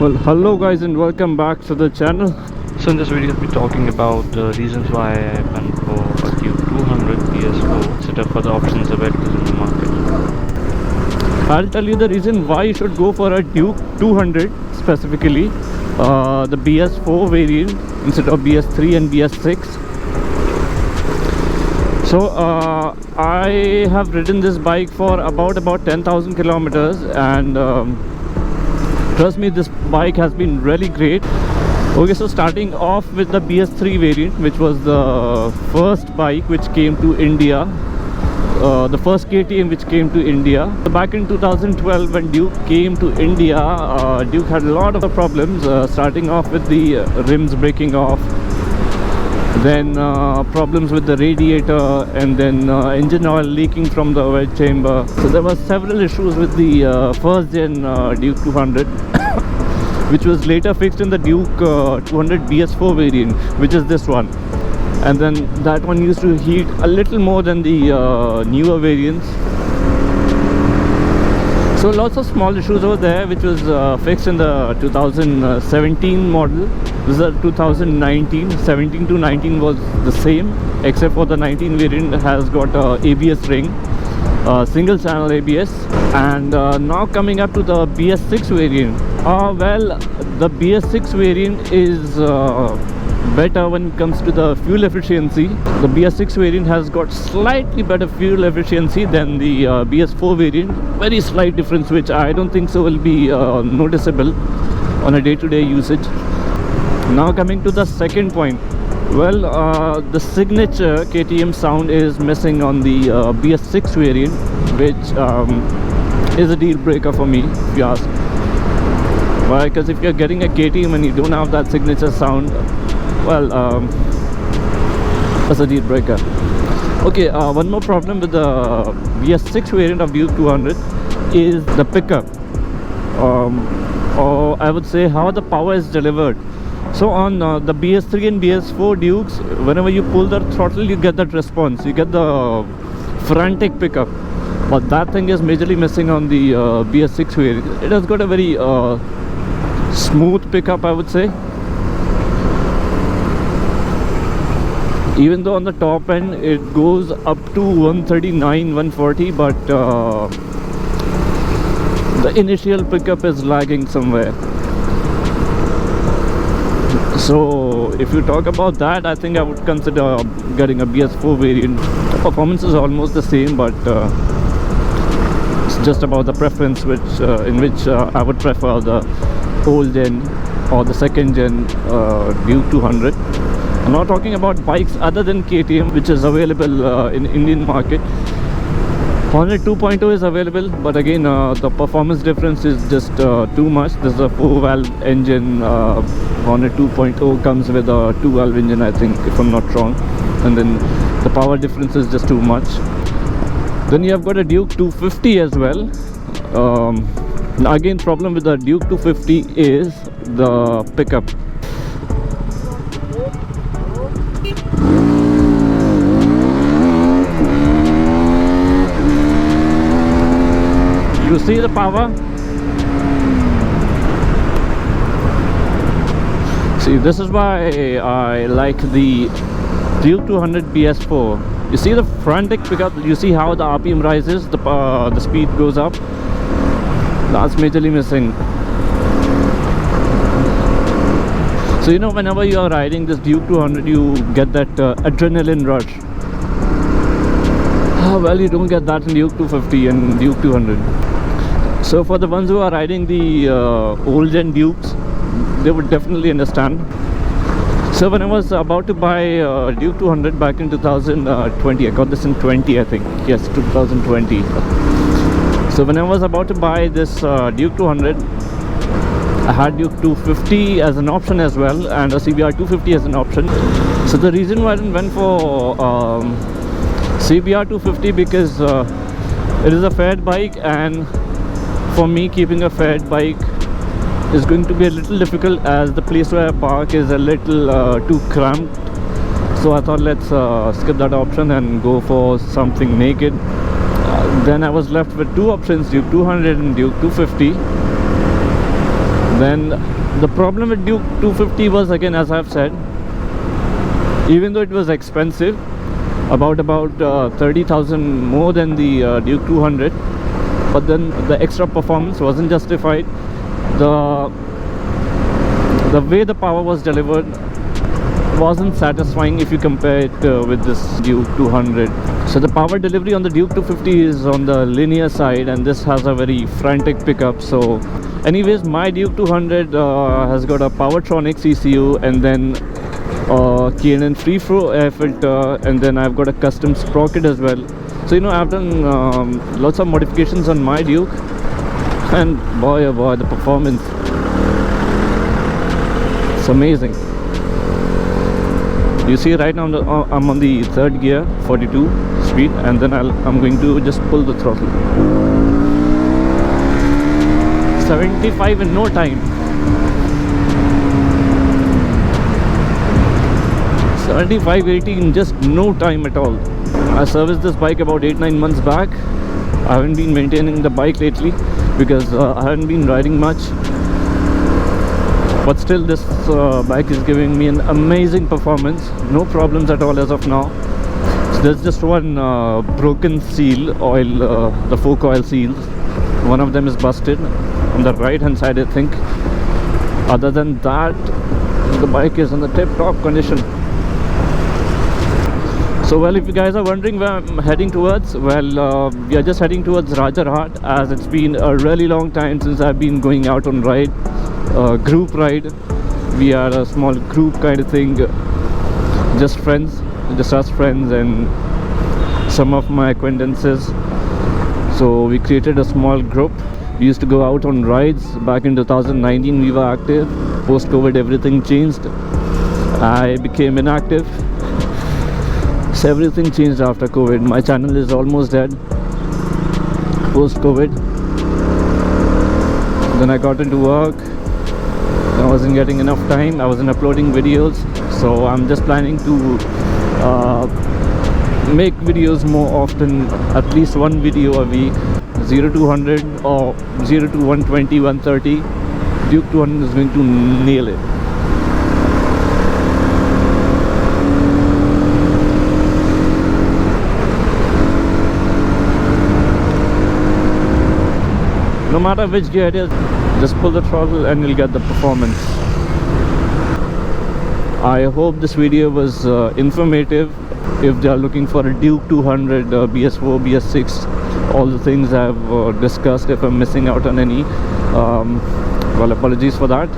Well, hello guys and welcome back to the channel. So in this video, I'll be talking about the reasons why I went for a Duke 200 PS4 instead of other options available in the market. I'll tell you the reason why you should go for a Duke 200, specifically the BS4 variant instead of BS3 and BS6. So I have ridden this bike for about 10,000 kilometers, and trust me, this bike has been really great. Okay, so starting off with the BS3 variant, which was the first bike which came to India, the first KTM which came to India. So back in 2012 when Duke came to India, Duke had a lot of problems, starting off with the rims breaking off, then problems with the radiator, and then engine oil leaking from the oil chamber. So there were several issues with the first gen Duke 200 which was later fixed in the Duke 200 BS4 variant, which is this one. And then that one used to heat a little more than the newer variants. So lots of small issues over there, which was fixed in the 2017 model. This is a 2019. 17 to 19 was the same, except for the 19 variant has got a ABS ring, single channel ABS. And now coming up to the BS6 variant. Well, the BS6 variant is better when it comes to the fuel efficiency. The BS6 variant has got slightly better fuel efficiency than the BS4 variant. Very slight difference, which I don't think so will be noticeable on a day-to-day usage. Now coming to the second point. Well, the signature KTM sound is missing on the BS6 variant, which is a deal breaker for me, if you ask. Why? Because if you're getting a KTM and you don't have that signature sound, well, that's a deal breaker. Okay, one more problem with the BS6 variant of Duke 200 is the pickup, or I would say how the power is delivered. So on the BS3 and BS4 Dukes, whenever you pull the throttle, you get that response, you get the frantic pickup. But that thing is majorly missing on the BS6 variant. It has got a very smooth pickup, I would say. Even though on the top end it goes up to 139, 140, but the initial pickup is lagging somewhere. So if you talk about that, I think I would consider getting a BS4 variant. The performance is almost the same, but it's just about the preference, in which I would prefer the old gen or the second gen Duke 200. I'm not talking about bikes other than KTM, which is available in Indian market. Hornet 2.0 is available, but again the performance difference is just too much. This is a 4-valve engine. Hornet 2.0 comes with a 2-valve engine, I think, if I'm not wrong, and then the power difference is just too much. Then you have got a Duke 250 as well. Again, problem with the Duke 250 is the pickup. You see the power? See, this is why I like the Duke 200 BS4. You see the frantic pickup, you see how the RPM rises, the speed goes up. That's majorly missing. So you know, whenever you are riding this Duke 200, you get that adrenaline rush. Well, you don't get that in Duke 250 and Duke 200. So for the ones who are riding the old gen Dukes, they would definitely understand. So when I was about to buy Duke 200 back in 2020, I got this in 20, I think. Yes, 2020. So when I was about to buy this Duke 200, I had Duke 250 as an option as well, and a CBR 250 as an option. So the reason why I went for CBR 250, because it is a faired bike, and for me keeping a faired bike is going to be a little difficult, as the place where I park is a little too cramped. So I thought, let's skip that option and go for something naked. Then I was left with two options, Duke 200 and Duke 250. Then the problem with Duke 250 was, again, as I've said, even though it was expensive, about 30,000 more than the Duke 200, but then the extra performance wasn't justified. The way the power was delivered wasn't satisfying if you compare it with this Duke 200. So the power delivery on the Duke 250 is on the linear side, and this has a very frantic pickup. So anyways, my Duke 200 has got a Powertronics ECU, and then K&N free flow air filter, and then I've got a custom sprocket as well. So I've done lots of modifications on my Duke, and boy oh boy, the performance, it's amazing. You see right now I'm on the third gear, 42 speed, and then I'm going to just pull the throttle. 75 in no time. 75, 80 in just no time at all. I serviced this bike about 8-9 months back. I haven't been maintaining the bike lately because I haven't been riding much, but still this bike is giving me an amazing performance. No problems at all as of now. So there's just one broken seal oil, the fork oil seals. One of them is busted on the right hand side, I think. Other than that, the bike is in the tip-top condition. So well, if you guys are wondering where I'm heading towards, well, we are just heading towards Rajarhat, as it's been a really long time since I've been going out on ride, group ride. We are a small group kind of thing, just friends, just us friends and some of my acquaintances. So we created a small group. We used to go out on rides. Back in 2019 we were active. Post-COVID everything changed. I became inactive. So everything changed after COVID. My channel is almost dead post-COVID. Then I got into work. I wasn't getting enough time. I wasn't uploading videos. So I'm just planning to make videos more often, at least one video a week. 0 to 100 or 0 to 120, 130. Duke 200 is going to nail it. No matter which gear it is, just pull the throttle and you'll get the performance. I hope this video was informative. If they are looking for a Duke 200, BS4, BS6, all the things I've discussed, if I'm missing out on any, well, apologies for that.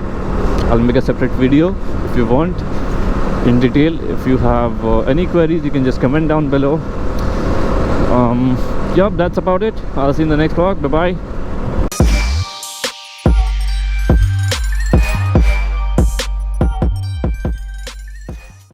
I'll make a separate video if you want, in detail. If you have any queries, you can just comment down below. Yeah, that's about it. I'll see you in the next vlog. Bye bye.